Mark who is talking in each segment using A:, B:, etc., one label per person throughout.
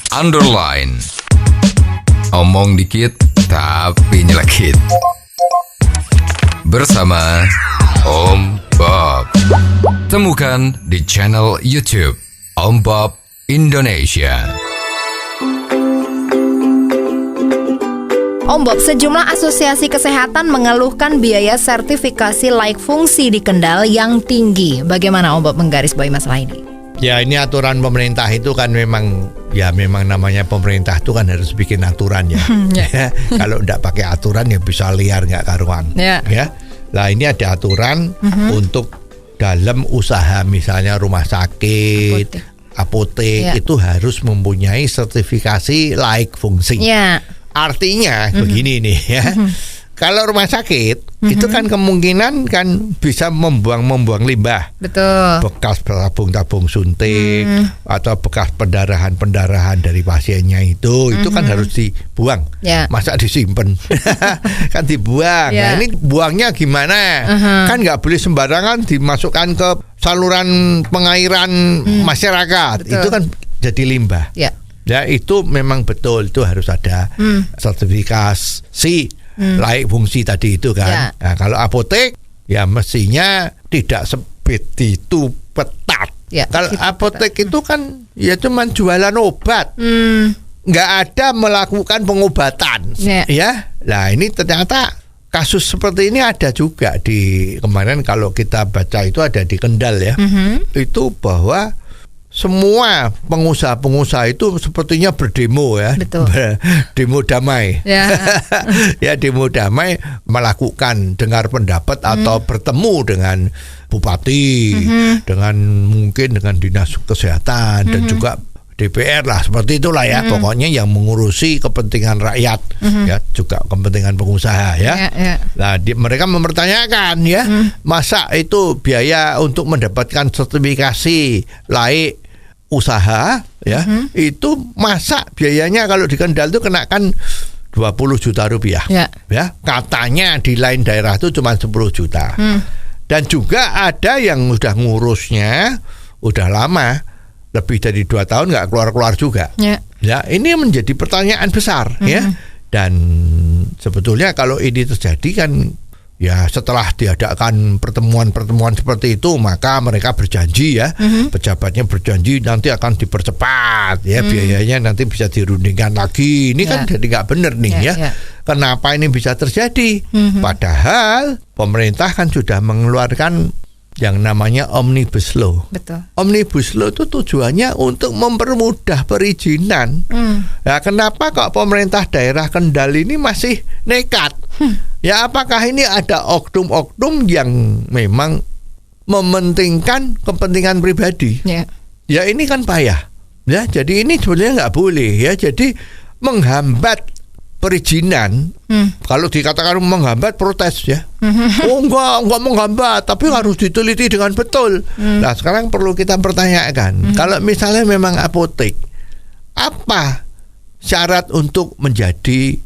A: underline. Omong dikit tapi nyelekit. Bersama Om Bob. Temukan di channel YouTube Om Bob Indonesia.
B: Om Bob, sejumlah asosiasi kesehatan mengeluhkan biaya sertifikasi laik fungsi di Kendal yang tinggi. Bagaimana Om Bob menggarisbawahi masalah ini?
C: Ya, ini aturan pemerintah itu kan memang namanya pemerintah itu kan harus bikin aturan ya. Ya. Kalau tidak pakai aturan ya bisa liar nggak karuan. Ya. Nah, ini ada aturan untuk dalam usaha misalnya rumah sakit, apotek itu harus mempunyai sertifikasi laik fungsi. Ya. Artinya begini nih ya. Kalau rumah sakit itu kan kemungkinan kan bisa membuang limbah. Betul. Bekas tabung suntik atau bekas pendarahan dari pasiennya itu kan harus dibuang. Ya. Masa disimpan? Kan dibuang. Ya. Nah, ini buangnya gimana? Kan nggak boleh sembarangan dimasukkan ke saluran pengairan masyarakat. Betul. Itu kan jadi limbah. Ya. Ya, itu memang betul, itu harus ada sertifikasi laik fungsi tadi itu kan. Ya. Nah, kalau apotek ya mestinya tidak seperti itu ketat. Ya, kalau apotek itu kan ya cuma jualan obat, nggak ada melakukan pengobatan. Ya, nah ini ternyata kasus seperti ini ada juga di kemarin kalau kita baca itu ada di Kendal ya. Itu bahwa semua pengusaha itu sepertinya berdemo ya. Betul. Demo damai. Ya. Ya, demo damai melakukan dengar pendapat atau bertemu dengan bupati, dengan mungkin dengan dinas kesehatan dan juga DPR lah, seperti itulah ya. Pokoknya yang mengurusi kepentingan rakyat ya, juga kepentingan pengusaha ya. Nah, mereka mempertanyakan ya, masa itu biaya untuk mendapatkan sertifikasi laik usaha ya, itu masa biayanya kalau di Kendal itu kenakan 20 juta rupiah. Ya, katanya di lain daerah itu cuma 10 juta. Dan juga ada yang udah ngurusnya udah lama, lebih dari 2 tahun nggak keluar juga. Ya, ini menjadi pertanyaan besar ya. Dan sebetulnya kalau ini terjadi kan ya setelah diadakan pertemuan seperti itu, maka mereka berjanji ya, pejabatnya berjanji nanti akan dipercepat ya, biayanya nanti bisa dirundingkan lagi. Ini kan jadi nggak benar nih ya. Kenapa ini bisa terjadi? Padahal pemerintah kan sudah mengeluarkan yang namanya Omnibus Law. Betul. Omnibus Law itu tujuannya untuk mempermudah perizinan. Ya, kenapa kok pemerintah daerah Kendal ini masih nekat? Ya, apakah ini ada oknum-oknum yang memang mementingkan kepentingan pribadi? Ya, ini kan payah. Ya, jadi ini sebenarnya nggak boleh ya. Jadi menghambat perizinan. Kalau dikatakan menghambat, protes ya. Oh enggak menghambat, tapi harus diteliti dengan betul. Nah, sekarang perlu kita pertanyakan, kalau misalnya memang apotek, apa syarat untuk menjadi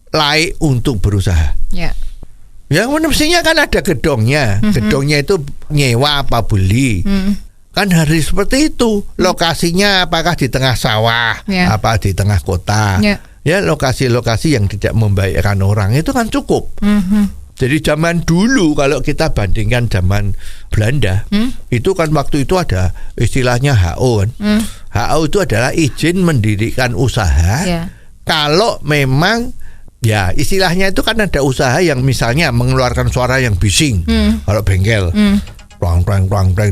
C: laik untuk berusaha? Ya, mestinya kan ada gedongnya. Gedongnya itu nyewa apa beli. Kan harus seperti itu. Lokasinya apakah di tengah sawah, apa di tengah kota. Ya, lokasi-lokasi yang tidak membahayakan orang itu kan cukup. Jadi zaman dulu kalau kita bandingkan zaman Belanda, itu kan waktu itu ada istilahnya HO kan. HO itu adalah izin mendirikan usaha. Kalau memang ya istilahnya itu kan ada usaha yang misalnya mengeluarkan suara yang bising. Kalau bengkel, plang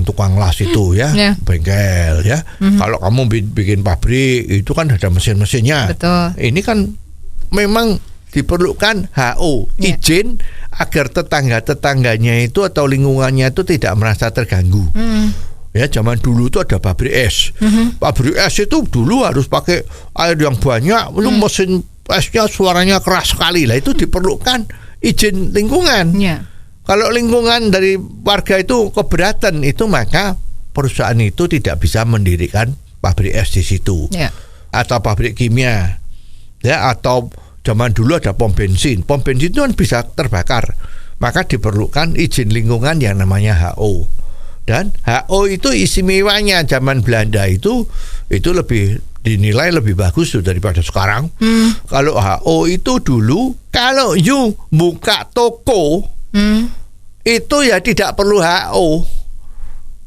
C: tukang las itu ya, bengkel ya. Kalau kamu bikin pabrik itu kan ada mesin-mesinnya. Betul. Ini kan memang diperlukan HO, izin agar tetangga-tetangganya itu atau lingkungannya itu tidak merasa terganggu. Ya, zaman dulu itu ada pabrik es. Pabrik es itu dulu harus pakai air yang banyak, mesin esnya suaranya keras sekali. Lah itu diperlukan izin lingkungan. Kalau lingkungan dari warga itu keberatan itu, maka perusahaan itu tidak bisa mendirikan pabrik es di situ. Atau pabrik kimia. Ya, atau zaman dulu ada pom bensin. Pom bensin itu kan bisa terbakar. Maka diperlukan izin lingkungan yang namanya HO. Dan HO itu istimewanya zaman Belanda itu lebih dinilai lebih bagus tuh daripada sekarang. Kalau HO itu dulu, kalau you buka toko, itu ya tidak perlu HO.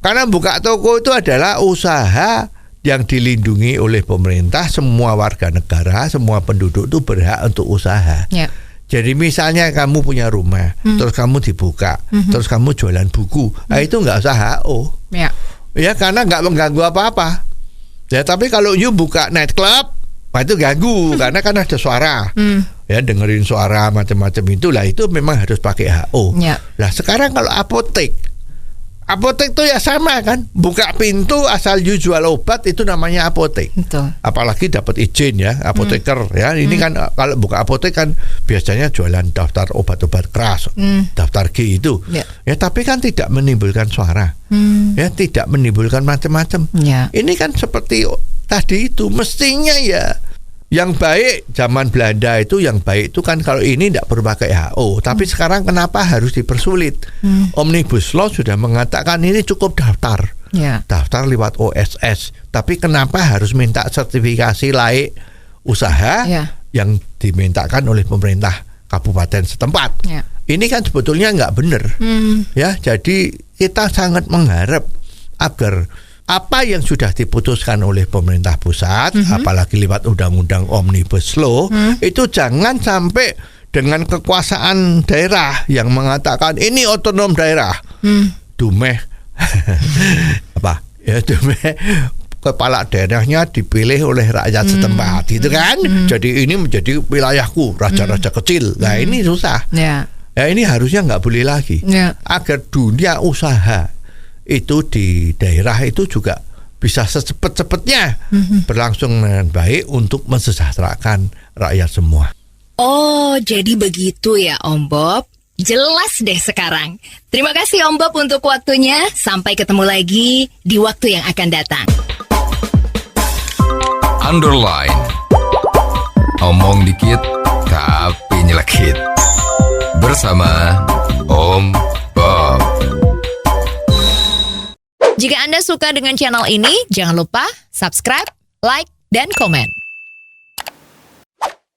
C: Karena buka toko itu adalah usaha yang dilindungi oleh pemerintah. Semua warga negara, semua penduduk itu berhak untuk usaha. Jadi misalnya kamu punya rumah, terus kamu dibuka, terus kamu jualan buku, itu nggak usah HO. Ya karena nggak mengganggu apa-apa. Ya tapi kalau you buka nightclub, itu ganggu karena kan ada suara. Ya dengerin suara macam-macam itulah, itu memang harus pakai HO. Lah sekarang kalau apotek itu ya sama kan, buka pintu asal you jual obat itu namanya apotek. Betul. Apalagi dapat izin ya, apoteker ya. Ini kan kalau buka apotek kan biasanya jualan daftar obat-obat keras, daftar G itu. Ya tapi kan tidak menimbulkan suara. Ya tidak menimbulkan macam-macam. Ini kan seperti tadi itu mestinya ya. Yang baik zaman Belanda itu, yang baik itu kan kalau ini tidak perlu pakai HO. Tapi sekarang kenapa harus dipersulit? Omnibus Law sudah mengatakan ini cukup daftar. Daftar lewat OSS. Tapi kenapa harus minta sertifikasi laik usaha yang dimintakan oleh pemerintah kabupaten setempat? Ini kan sebetulnya nggak benar. Ya, jadi kita sangat mengharap agar apa yang sudah diputuskan oleh pemerintah pusat, apalagi lewat undang-undang Omnibus Law, itu jangan sampai dengan kekuasaan daerah yang mengatakan ini otonom daerah, dumeh kepala daerahnya dipilih oleh rakyat setempat, gitu kan? Jadi ini menjadi wilayahku, raja-raja kecil. Nah ini susah. Ya ini harusnya nggak boleh lagi. Agar dunia usaha itu di daerah itu juga bisa secepat-cepatnya berlangsung dengan baik untuk mensejahterakan rakyat semua.
B: Oh, jadi begitu ya Om Bob. Jelas deh sekarang. Terima kasih Om Bob untuk waktunya. Sampai ketemu lagi di waktu yang akan datang.
A: Underline. Omong dikit tapi nyelekit. Bersama Om Bob.
B: Jika Anda suka dengan channel ini, jangan lupa subscribe, like, dan komen.